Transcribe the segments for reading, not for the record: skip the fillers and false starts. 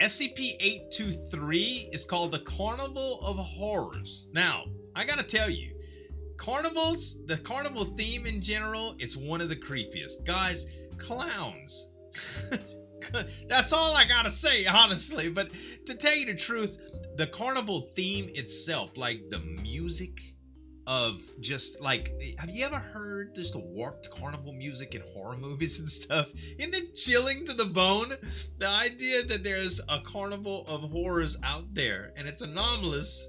SCP-823 is called the Carnival of Horrors. Now, I gotta tell you, the carnival theme in general is one of the creepiest. Guys, clowns. That's all I gotta say, honestly. But to tell you the truth, the carnival theme itself, like the music of just like, have you ever heard just the warped carnival music in horror movies and stuff? Isn't it chilling to the bone? The idea that there's a carnival of horrors out there and it's anomalous.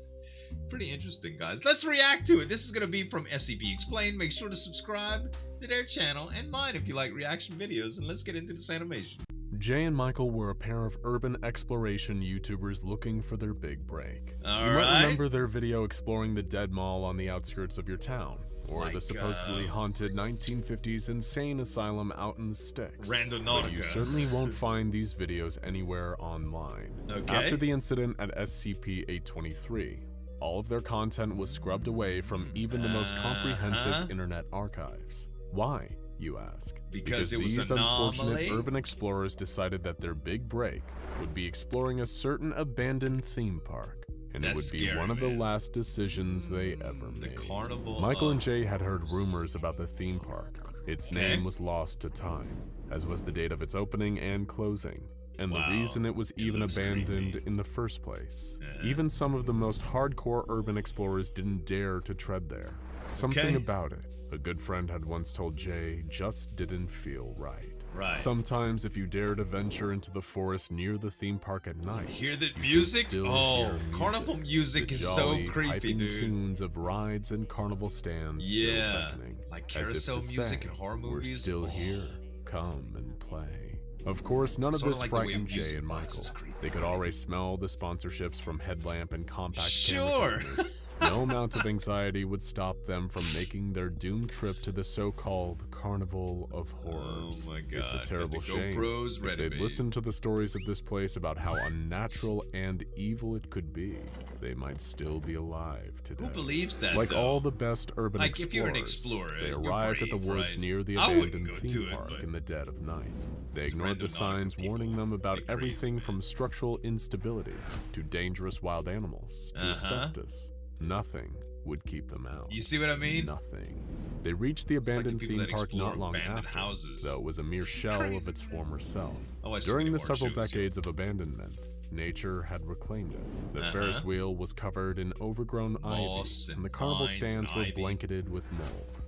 Pretty interesting, guys. Let's react to it. This is going to be from SCP Explained. Make sure to subscribe to their channel and mine if you like reaction videos. And let's get into this animation. Jay and Michael were a pair of urban exploration YouTubers looking for their big break. You might remember their video exploring the dead mall on the outskirts of your town, or the supposedly haunted 1950s insane asylum out in the sticks. But you certainly won't find these videos anywhere online. After the incident at SCP-823, all of their content was scrubbed away from even the most comprehensive internet archives. Why, you ask? Because these unfortunate urban explorers decided that their big break would be exploring a certain abandoned theme park, and it would be one of the last decisions they ever made. Michael and Jay had heard rumors about the theme park. Its name was lost to time, as was the date of its opening and closing, and the reason it was even abandoned in the first place. Even some of the most hardcore urban explorers didn't dare to tread there. Something about it, a good friend had once told Jay, just didn't feel right. Sometimes if you dare to venture into the forest near the theme park at night, hear that music? Oh, carnival music is so creepy, dude. Tunes of rides and carnival stands still beckoning, like carousel music in horror movies. We're still here, come and play. Of course, none of this frightened Jay and Michael. They could already smell the sponsorships from Headlamp and Compact camera companies. No amount of anxiety would stop them from making their doomed trip to the so-called Carnival of Horrors. Oh my God. It's a terrible shame. If they'd listened to the stories of this place about how unnatural and evil it could be, they might still be alive today. Who believes that, Like all the best urban explorers, if you're an explorer, they arrived at the woods near the abandoned theme park in the dead of night. They ignored the signs warning them about everything from structural instability to dangerous wild animals to asbestos. Nothing would keep them out. You see what I mean? Nothing. They reached the abandoned theme park not long after, though it was a mere shell of its former self. During the several decades of abandonment, nature had reclaimed it. The Ferris wheel was covered in overgrown ivy, and the carnival stands were blanketed with mold.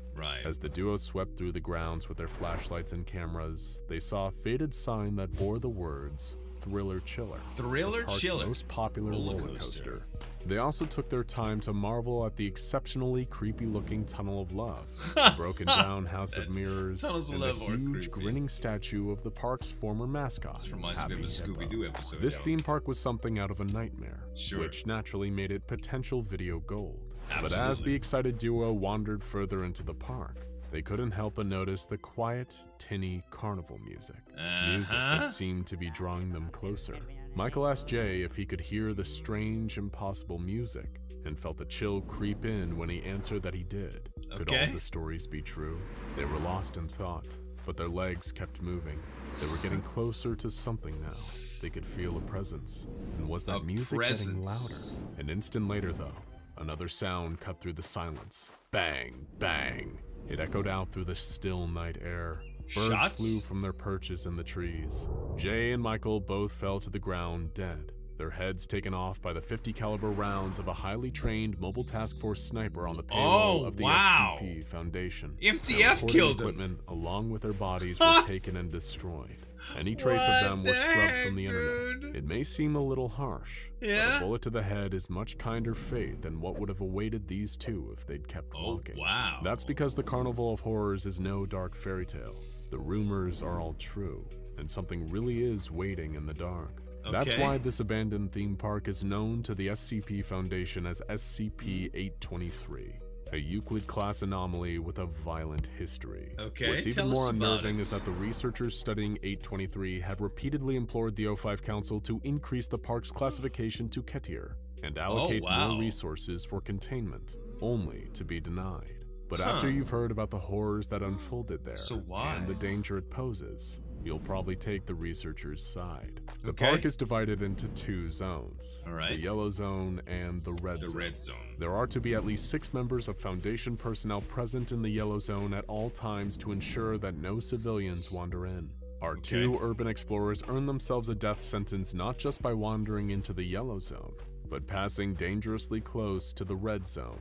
As the duo swept through the grounds with their flashlights and cameras, they saw a faded sign that bore the words, Thriller Chiller, the park's most popular roller coaster. They also took their time to marvel at the exceptionally creepy-looking Tunnel of Love, the broken down House of Mirrors, and the huge grinning statue of the park's former mascot, This reminds me of a Scooby-Doo episode. This theme park was something out of a nightmare, which naturally made it potential video gold. But as the excited duo wandered further into the park, they couldn't help but notice the quiet, tinny carnival music. Music that seemed to be drawing them closer. Michael asked Jay if he could hear the strange, impossible music, and felt a chill creep in when he answered that he did. Could all the stories be true? They were lost in thought, but their legs kept moving. They were getting closer to something now. They could feel a presence. And was that music getting louder? An instant later, though, another sound cut through the silence. Bang, bang. It echoed out through the still night air. Birds flew from their perches in the trees. Jay and Michael both fell to the ground dead, their heads taken off by the .50 caliber rounds of a highly trained Mobile Task Force sniper on the payroll of the SCP Foundation. MTF killed them. Equipment, along with their bodies, were taken and destroyed. Any trace of them were scrubbed from the internet. It may seem a little harsh, but a bullet to the head is much kinder fate than what would have awaited these two if they'd kept walking. That's because the Carnival of Horrors is no dark fairy tale. The rumors are all true, and something really is waiting in the dark. That's why this abandoned theme park is known to the SCP Foundation as SCP-823. A Euclid Class anomaly with a violent history. What's even more unnerving is that the researchers studying 823 have repeatedly implored the O5 Council to increase the park's classification to Ketier and allocate more resources for containment, only to be denied. But after you've heard about the horrors that unfolded there and the danger it poses, you'll probably take the researchers' side. The Okay. park is divided into 2 zones, All right. the yellow zone and the red zone. Red zone. There are to be at least 6 members of Foundation personnel present in the yellow zone at all times to ensure that no civilians wander in. Our 2 urban explorers earn themselves a death sentence not just by wandering into the yellow zone, but passing dangerously close to the red zone.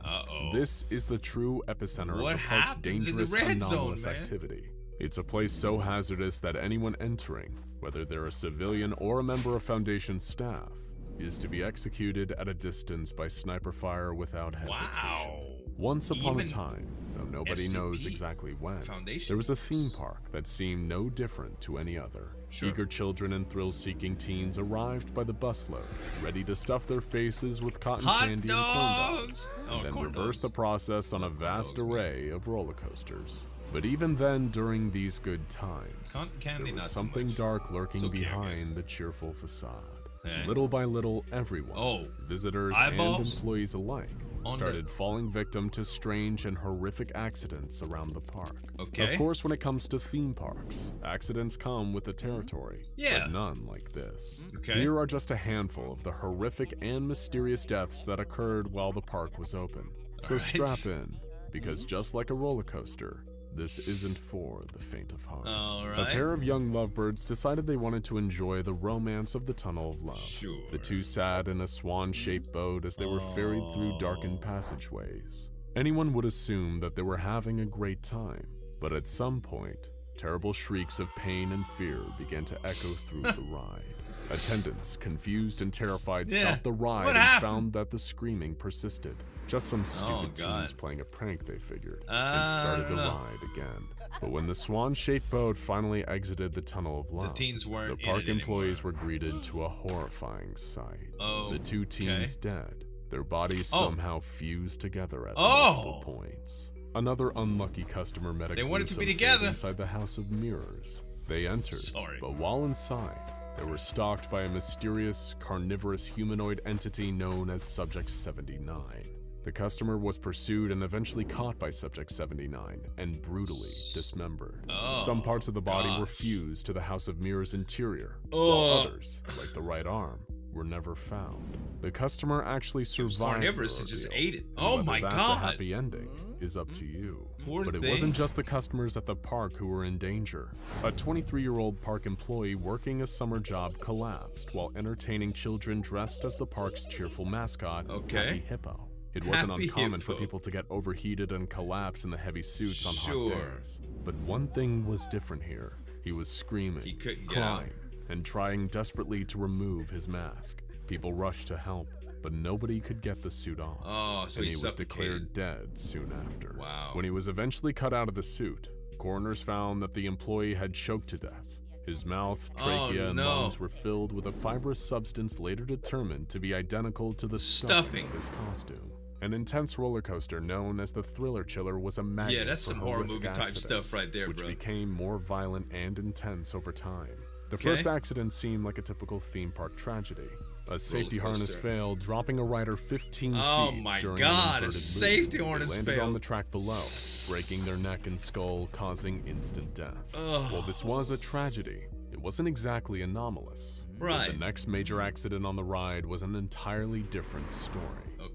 This is the true epicenter of the park's dangerous anomalous activity. It's a place so hazardous that anyone entering, whether they're a civilian or a member of Foundation staff, is to be executed at a distance by sniper fire without hesitation. Wow. Once upon a time, though nobody knows exactly when, there was a theme park that seemed no different to any other. Eager children and thrill-seeking teens arrived by the busload, ready to stuff their faces with cotton candy and corn dogs, and then reverse the process on a vast array of roller coasters. But even then, during these good times, there was something dark lurking behind the cheerful facade. Little by little, everyone, visitors and employees alike, started falling victim to strange and horrific accidents around the park. Of course, when it comes to theme parks, accidents come with the territory, but none like this. Here are just a handful of the horrific and mysterious deaths that occurred while the park was open. So strap in, because just like a roller coaster, this isn't for the faint of heart. A pair of young lovebirds decided they wanted to enjoy the romance of the Tunnel of Love. The 2 sat in a swan-shaped boat as they were ferried through darkened passageways. Anyone would assume that they were having a great time, but at some point, terrible shrieks of pain and fear began to echo through the ride. Attendants, confused and terrified, stopped the ride and found that the screaming persisted. Just some stupid teens playing a prank, they figured, and started the ride again. But when the swan-shaped boat finally exited the Tunnel of Love, the park employees were greeted to a horrifying sight. The 2 teens dead, their bodies somehow fused together at multiple points. Another unlucky customer met a gruesome fate inside the House of Mirrors. They entered, but while inside, they were stalked by a mysterious, carnivorous humanoid entity known as Subject 79. The customer was pursued and eventually caught by Subject 79 and brutally dismembered. Some parts of the body were fused to the House of Mirrors interior, while others, like the right arm, were never found. The customer actually survived. Carnivorous and just ate it. Oh my God! That's a happy ending is up to you. But it wasn't just the customers at the park who were in danger. A 23-year-old park employee working a summer job collapsed while entertaining children dressed as the park's cheerful mascot, Happy Hippo. It wasn't uncommon for people to get overheated and collapse in the heavy suits on hot days. But one thing was different here. He was screaming, crying, and trying desperately to remove his mask. People rushed to help, but nobody could get the suit off. So and he was declared dead soon after. When he was eventually cut out of the suit, coroners found that the employee had choked to death. His mouth, trachea, and lungs were filled with a fibrous substance later determined to be identical to the stuffing of his costume. An intense roller coaster known as the Thriller Chiller was a magnet that's some horror movie type stuff right there, which became more violent and intense over time. The first accident seemed like a typical theme park tragedy. A safety harness failed, dropping a rider 15 feet during an inverted loop. They landed on the track below, breaking their neck and skull, causing instant death. While this was a tragedy, it wasn't exactly anomalous. The next major accident on the ride was an entirely different story.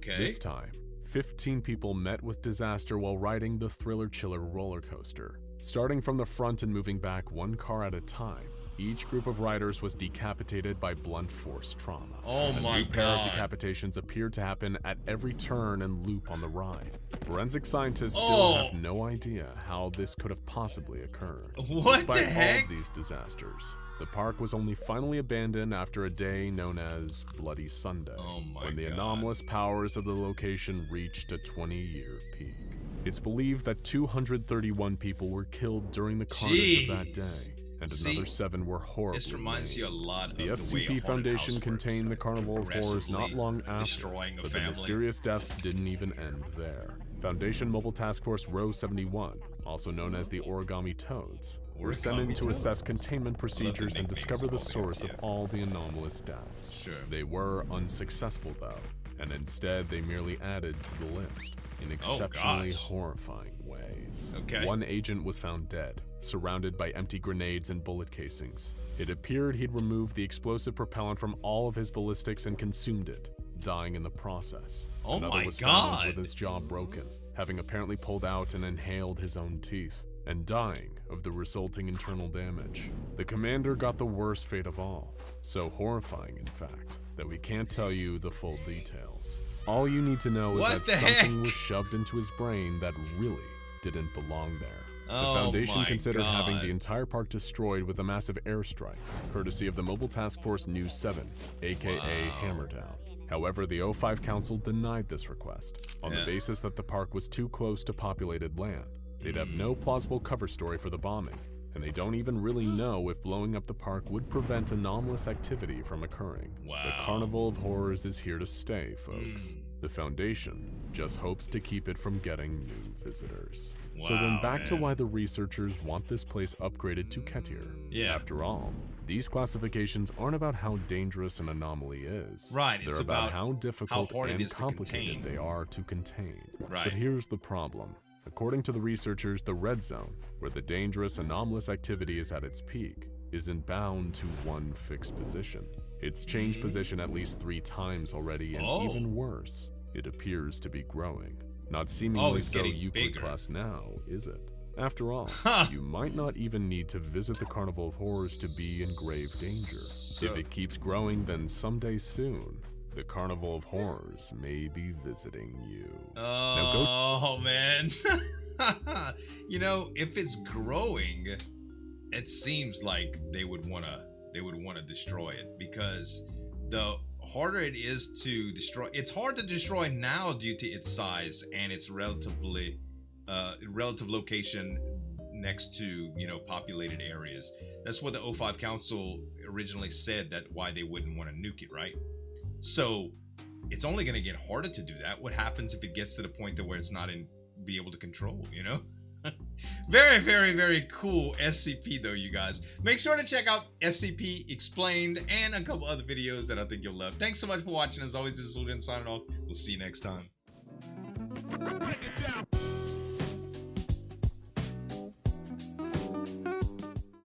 This time, 15 people met with disaster while riding the Thriller Chiller roller coaster. Starting from the front and moving back 1 car at a time, each group of riders was decapitated by blunt force trauma. A new pair of decapitations appeared to happen at every turn and loop on the ride. Forensic scientists still have no idea how this could have possibly occurred. Despite all of these disasters, the park was only finally abandoned after a day known as Bloody Sunday, when the anomalous powers of the location reached a 20-year peak. It's believed that 231 people were killed during the carnage of that day, and another 7 were horribly This reminds you a lot of the SCP Foundation contained the Carnival of Horrors not long after, but the mysterious deaths didn't even end there. Foundation Mobile Task Force Row 71, also known as the Origami Toads, were sent in to assess containment procedures and discover the source of all the anomalous deaths. They were unsuccessful though, and instead they merely added to the list in exceptionally horrifying ways. One agent was found dead, surrounded by empty grenades and bullet casings. It appeared he'd removed the explosive propellant from all of his ballistics and consumed it, dying in the process. Oh Another my was God! found with his jaw broken, having apparently pulled out and inhaled his own teeth, and dying of the resulting internal damage. The commander got the worst fate of all, so horrifying in fact, that we can't tell you the full details. All you need to know is that something was shoved into his brain that really didn't belong there. The Foundation considered having the entire park destroyed with a massive airstrike, courtesy of the Mobile Task Force News 7, aka Hammerdown. However, the O5 Council denied this request, on the basis that the park was too close to populated land. They'd have no plausible cover story for the bombing, and they don't even really know if blowing up the park would prevent anomalous activity from occurring. The Carnival of Horrors is here to stay, folks. The Foundation just hopes to keep it from getting new visitors. So then back to why the researchers want this place upgraded to Ketir. After all, these classifications aren't about how dangerous an anomaly is. They're about how difficult and complicated they are to contain. But here's the problem. According to the researchers, the red zone, where the dangerous anomalous activity is at its peak, isn't bound to one fixed position. It's changed position at least 3 times already, and even worse, it appears to be growing. Not seemingly so Euclid Class now, is it? After all, you might not even need to visit the Carnival of Horrors to be in grave danger. If it keeps growing, then someday soon, the Carnival of Horrors may be visiting you. Oh, man. You know, if it's growing, it seems like they would want to destroy it, because the harder it is to destroy, it's hard to destroy now due to its size and its relative location next to, you know, populated areas. That's what the O5 Council originally said, that why they wouldn't want to nuke it, right? So it's only going to get harder to do that. What happens if it gets to the point that where it's not be able to control, you know? Very, very, very cool SCP though, you guys. Make sure to check out SCP Explained and a couple other videos that I think you'll love. Thanks so much for watching. As always, this is Zueljin signing off. We'll see you next time.